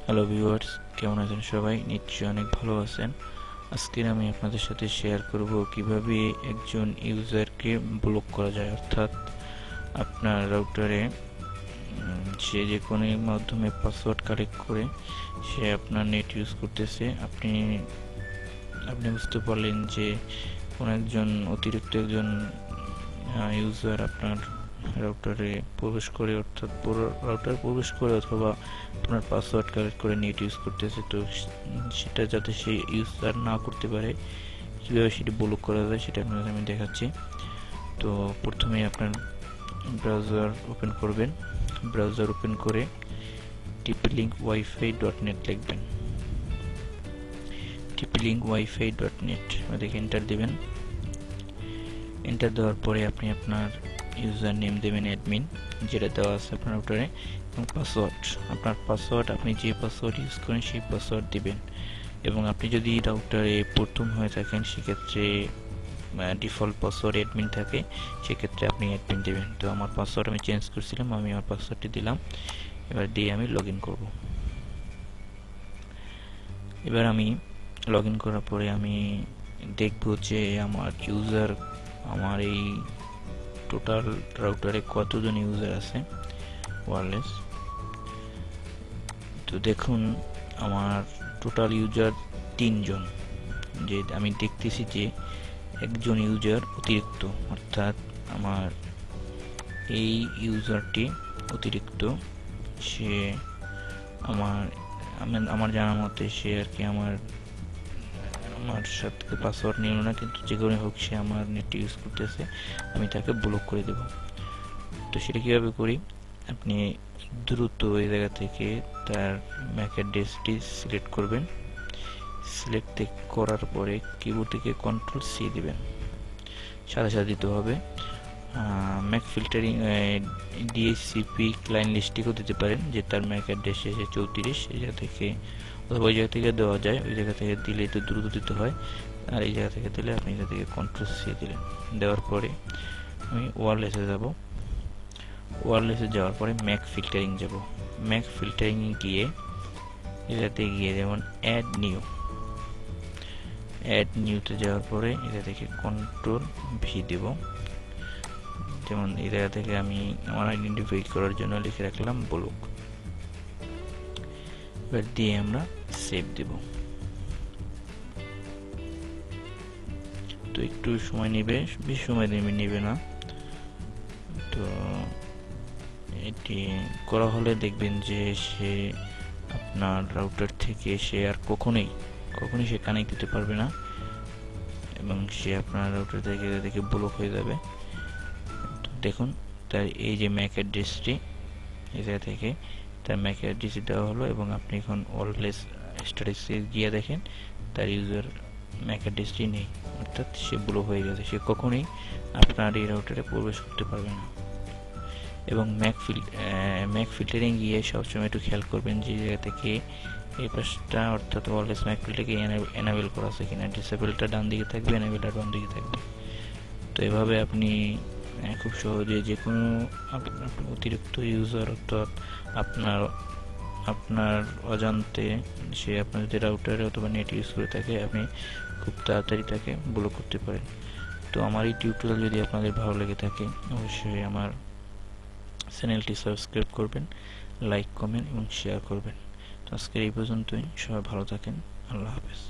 Hello viewers, কেমন আছেন সবাই? নিশ্চয়ই অনেক ভালো আছেন। আজকে আমি আপনাদের সাথে শেয়ার করব কিভাবে একজন ইউজারকে ব্লক করা যায়, অর্থাৎ আপনার রাউটারে সে যে কোনো মাধ্যমে পাসওয়ার্ড কালেক্ট করে সে আপনার নেট ইউজ করতেছে। আপনি আপনি বুঝতে পারলেন যে কোনো একজন অতিরিক্ত একজন ইউজার আপনার রাউটারে প্রবেশ করে, অর্থাৎ পুরো রাউটার প্রবেশ করে অথবা আপনার পাসওয়ার্ড কালেক্ট করে নেট ইউজ করতেছে। তো সেটা যাতে সে ইউজার না করতে পারে, কীভাবে সেটি ব্লক করা যায় সেটা আপনাদের আমি দেখাচ্ছি। তো প্রথমে আপনার ব্রাউজার ওপেন করবেন। ব্রাউজার ওপেন করে tplink-wifi.net লিখবেন। tplink-wifi.net দেখে এন্টার দেবেন। এন্টার দেওয়ার পরে আপনি আপনার ইউজার নেম দেবেন অ্যাডমিন, যেটা দেওয়া আছে আপনার রাউটারে, এবং পাসওয়ার্ড, আপনার পাসওয়ার্ড আপনি যে পাসওয়ার্ড ইউজ করেন সেই পাসওয়ার্ড দিবেন। এবং আপনি যদি রাউটারে প্রথম হয়ে থাকেন সেক্ষেত্রে ডিফল্ট পাসওয়ার্ড অ্যাডমিন থাকে, সেক্ষেত্রে আপনি অ্যাডমিন দেবেন। তো আমার পাসওয়ার্ড আমি চেঞ্জ করছিলাম, আমি আমার পাসওয়ার্ডটি দিলাম। এবার দিয়ে আমি লগ ইন করব। এবার আমি লগ ইন করার পরে আমি দেখব যে আমার ইউজার, আমার এই টোটাল রাউটারে কতজন ইউজার আছে ওয়্যারলেস। তো দেখুন আমার টোটাল ইউজার 3 জন। যে আমি দেখতেছি যে একজন ইউজার অতিরিক্ত, অর্থাৎ আমার এই ইউজারটি অতিরিক্ত। সে আমার জানা মতে সে আর কি আমার সাথে পাসওয়ার্ড নিল না, কিন্তু যে কোনো হোক সে আমার নেট ইউজ করতেছে, আমি তাকে ব্লক করে দেব। তো সেটা কীভাবে করি, আপনি দ্রুত ওই জায়গা থেকে তার ম্যাক অ্যাড্রেসটি সিলেক্ট করবেন। সিলেক্ট করার পরে কিবোর্ড থেকে Ctrl+C দিবেন, সাথে সাথে দিতে হবে। ম্যাক ফিল্টারিং ডিএইচসিপি ক্লায়েন্ট লিস্টিকেও দিতে পারেন, যে তার ম্যাক অ্যাড্রেস এসে 34, এই জায়গা থেকে অথবা ওই জায়গা থেকে দেওয়া যায়। ওই জায়গা থেকে দিলে একটু দ্রুত দিতে হয়, আর এই জায়গা থেকে দিলে আপনি এই থেকে Ctrl+C দিলেন। দেওয়ার পরে আমি ওয়্যারলেসে যাব। ওয়্যারলেসে যাওয়ার পরে ম্যাক ফিল্টারিং যাব। ম্যাক ফিল্টারিং গিয়ে এটাতে গিয়ে যেমন অ্যাড নিউতে যাওয়ার পরে এটা থেকে Ctrl+V দেব। যেমন এই জায়গা থেকে আমি আমার আইডেন্টিফাই করার জন্য লিখে রাখলাম ব্লক। এবার দিয়ে আমরা সেভ দেব। তো একটু সময় নেবে, বেশি সময় নেবে না। তো এটি করা হলে দেখবেন যে সে আপনার রাউটার থেকে সে আর কখনোই সে কানেক্ট দিতে পারবে না, এবং সে আপনার রাউটার থেকে ব্লক হয়ে যাবে। দেখুন তার এই যে ম্যাক অ্যাড্রেসটি, এই জায়গা থেকে তার ম্যাক অ্যাড্রেস দেওয়া হলো, এবং আপনি এখন ওয়্যারলেস স্ট্যাটাসে গিয়ে দেখেন তার ইউজার ম্যাক অ্যাড্রেসটি নেই, অর্থাৎ সে ব্লক হয়ে গেছে। সে কখনোই আপনার এই রাউটারে প্রবেশ করতে পারবে না। এবং ম্যাক ফিল্টারিং গিয়ে সবসময় একটু খেয়াল করবেন যে জায়গা থেকে এই পাশটা, অর্থাৎ ওয়্যারলেস ম্যাক ফিল্টারকে এনাবেল করা আছে কিনা। ডিসেবলটা ডান দিকে থাকবে, এনাবেলটা বাম দিকে থাকবে। তো এভাবে আপনি খুব সহজে যে কোনো অতিরিক্ত ইউজার, অর্থাৎ আপনার অজান্তে সে আপনার যদি রাউটারে অথবা নেট ইউজ করে থাকে, আপনি খুব তাড়াতাড়ি তাকে ব্লক করতে পারেন। তো আমার এই টিউটোরিয়াল যদি আপনাদের ভালো লেগে থাকে, অবশ্যই আমার চ্যানেলটি সাবস্ক্রাইব করবেন, লাইক, কমেন্ট এবং শেয়ার করবেন। তো আজকের এই পর্যন্তই। সবাই ভালো থাকেন। আল্লাহ হাফেজ।